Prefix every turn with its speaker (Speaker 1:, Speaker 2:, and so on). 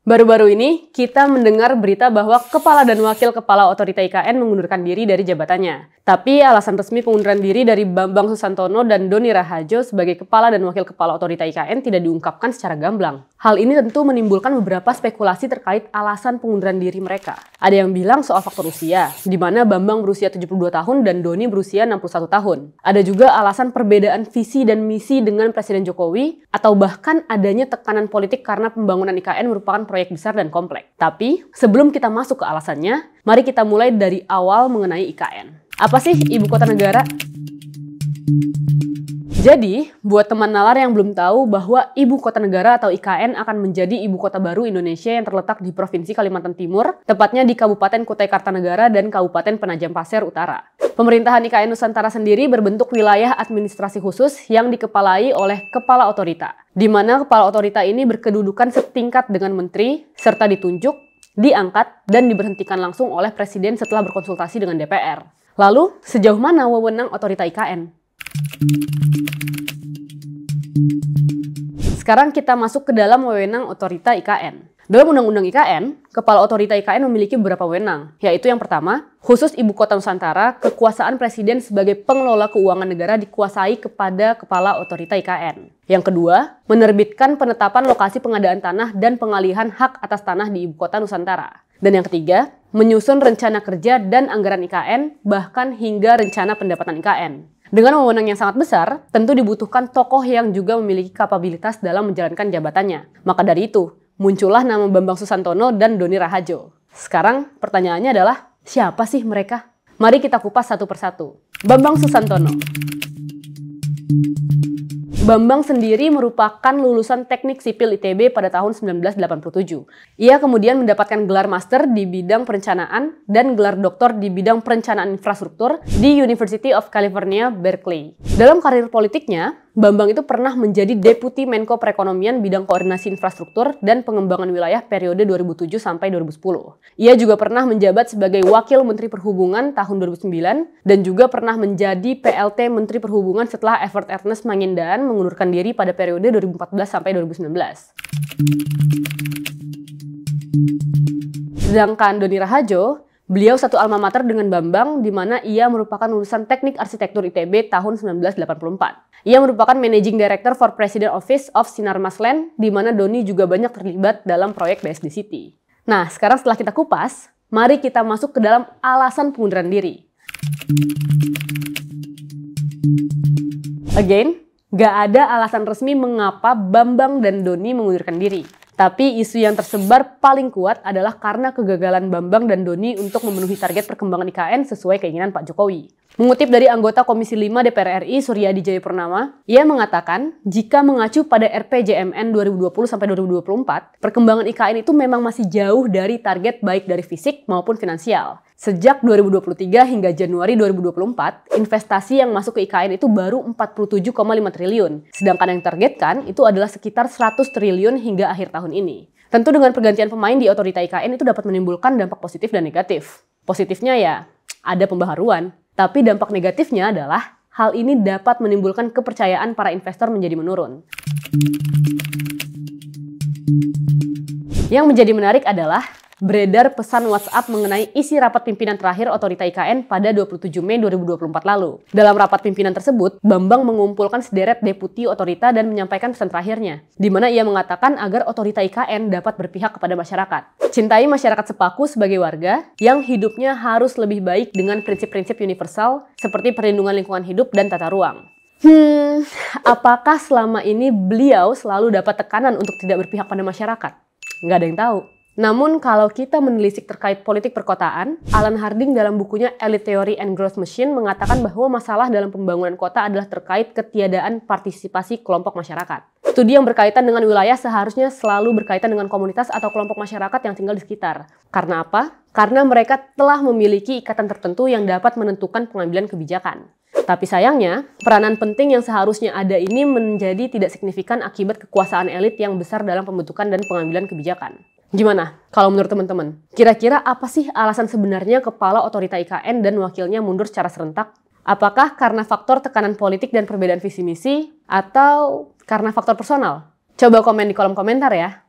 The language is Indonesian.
Speaker 1: Baru-baru ini, kita mendengar berita bahwa Kepala dan Wakil Kepala Otorita IKN mengundurkan diri dari jabatannya. Tapi alasan resmi pengunduran diri dari Bambang Susantono dan Doni Rahadjo sebagai Kepala dan Wakil Kepala Otorita IKN tidak diungkapkan secara gamblang. Hal ini tentu menimbulkan beberapa spekulasi terkait alasan pengunduran diri mereka. Ada yang bilang soal faktor usia, di mana Bambang berusia 72 tahun dan Doni berusia 61 tahun. Ada juga alasan perbedaan visi dan misi dengan Presiden Jokowi, atau bahkan adanya tekanan politik karena pembangunan IKN merupakan proyek besar dan kompleks. Tapi, sebelum kita masuk ke alasannya, mari kita mulai dari awal mengenai IKN. Apa sih ibu kota negara? Jadi, buat teman nalar yang belum tahu bahwa ibu kota negara atau IKN akan menjadi ibu kota baru Indonesia yang terletak di Provinsi Kalimantan Timur, tepatnya di Kabupaten Kutai Kartanegara dan Kabupaten Penajam Pasir Utara. Pemerintahan IKN Nusantara sendiri berbentuk wilayah administrasi khusus yang dikepalai oleh Kepala Otorita, di mana Kepala Otorita ini berkedudukan setingkat dengan menteri, serta ditunjuk, diangkat, dan diberhentikan langsung oleh Presiden setelah berkonsultasi dengan DPR. Lalu, sejauh mana wewenang Otorita IKN? Sekarang kita masuk ke dalam wewenang Otorita IKN. Dalam Undang-Undang IKN, Kepala Otorita IKN memiliki beberapa wewenang, yaitu yang pertama, khusus Ibu Kota Nusantara, kekuasaan Presiden sebagai pengelola keuangan negara dikuasai kepada Kepala Otorita IKN. Yang kedua, menerbitkan penetapan lokasi pengadaan tanah dan pengalihan hak atas tanah di Ibu Kota Nusantara. Dan yang ketiga, menyusun rencana kerja dan anggaran IKN, bahkan hingga rencana pendapatan IKN. Dengan wewenang yang sangat besar, tentu dibutuhkan tokoh yang juga memiliki kapabilitas dalam menjalankan jabatannya. Maka dari itu, muncullah nama Bambang Susantono dan Doni Rahadjo. Sekarang, pertanyaannya adalah, siapa sih mereka? Mari kita kupas satu persatu. Bambang Susantono. Bambang sendiri merupakan lulusan Teknik Sipil ITB pada tahun 1987. Ia kemudian mendapatkan gelar master di bidang perencanaan dan gelar doktor di bidang perencanaan infrastruktur di University of California, Berkeley. Dalam karir politiknya, Bambang itu pernah menjadi Deputi Menko Perekonomian bidang koordinasi infrastruktur dan pengembangan wilayah periode 2007 sampai 2010. Ia juga pernah menjabat sebagai Wakil Menteri Perhubungan tahun 2009 dan juga pernah menjadi PLT Menteri Perhubungan setelah Evert Ernest Mangindaan mengundurkan diri pada periode 2014 sampai 2019. Sedangkan Doni Rahadjo, beliau satu alma mater dengan Bambang, di mana ia merupakan lulusan Teknik Arsitektur ITB tahun 1984. Ia merupakan Managing Director for President Office of Sinarmas Land, di mana Doni juga banyak terlibat dalam proyek BSD City. Nah, sekarang setelah kita kupas, mari kita masuk ke dalam alasan pengunduran diri. Again, gak ada alasan resmi mengapa Bambang dan Doni mengundurkan diri. Tapi isu yang tersebar paling kuat adalah karena kegagalan Bambang dan Doni untuk memenuhi target perkembangan IKN sesuai keinginan Pak Jokowi. Mengutip dari anggota Komisi 5 DPR RI Suryadi Jayapurnama, ia mengatakan jika mengacu pada RPJMN 2020-2024, perkembangan IKN itu memang masih jauh dari target baik dari fisik maupun finansial. Sejak 2023 hingga Januari 2024, investasi yang masuk ke IKN itu baru 47,5 triliun. Sedangkan yang ditargetkan itu adalah sekitar 100 triliun hingga akhir tahun ini. Tentu dengan pergantian pemain di Otorita IKN itu dapat menimbulkan dampak positif dan negatif. Positifnya ya, ada pembaharuan. Tapi dampak negatifnya adalah hal ini dapat menimbulkan kepercayaan para investor menjadi menurun. Yang menjadi menarik adalah beredar pesan WhatsApp mengenai isi rapat pimpinan terakhir Otorita IKN pada 27 Mei 2024 lalu. Dalam rapat pimpinan tersebut, Bambang mengumpulkan sederet deputi Otorita dan menyampaikan pesan terakhirnya, di mana ia mengatakan agar Otorita IKN dapat berpihak kepada masyarakat. Cintai masyarakat sepaku sebagai warga yang hidupnya harus lebih baik dengan prinsip-prinsip universal seperti perlindungan lingkungan hidup dan tata ruang. Apakah selama ini beliau selalu dapat tekanan untuk tidak berpihak pada masyarakat? Nggak ada yang tahu. Namun kalau kita menelisik terkait politik perkotaan, Alan Harding dalam bukunya Elite Theory and Growth Machine mengatakan bahwa masalah dalam pembangunan kota adalah terkait ketiadaan partisipasi kelompok masyarakat. Studi yang berkaitan dengan wilayah seharusnya selalu berkaitan dengan komunitas atau kelompok masyarakat yang tinggal di sekitar. Karena apa? Karena mereka telah memiliki ikatan tertentu yang dapat menentukan pengambilan kebijakan. Tapi sayangnya, peranan penting yang seharusnya ada ini menjadi tidak signifikan akibat kekuasaan elit yang besar dalam pembentukan dan pengambilan kebijakan. Gimana kalau menurut teman-teman? Kira-kira apa sih alasan sebenarnya Kepala Otorita IKN dan wakilnya mundur secara serentak? Apakah karena faktor tekanan politik dan perbedaan visi misi? Atau karena faktor personal? Coba komen di kolom komentar ya.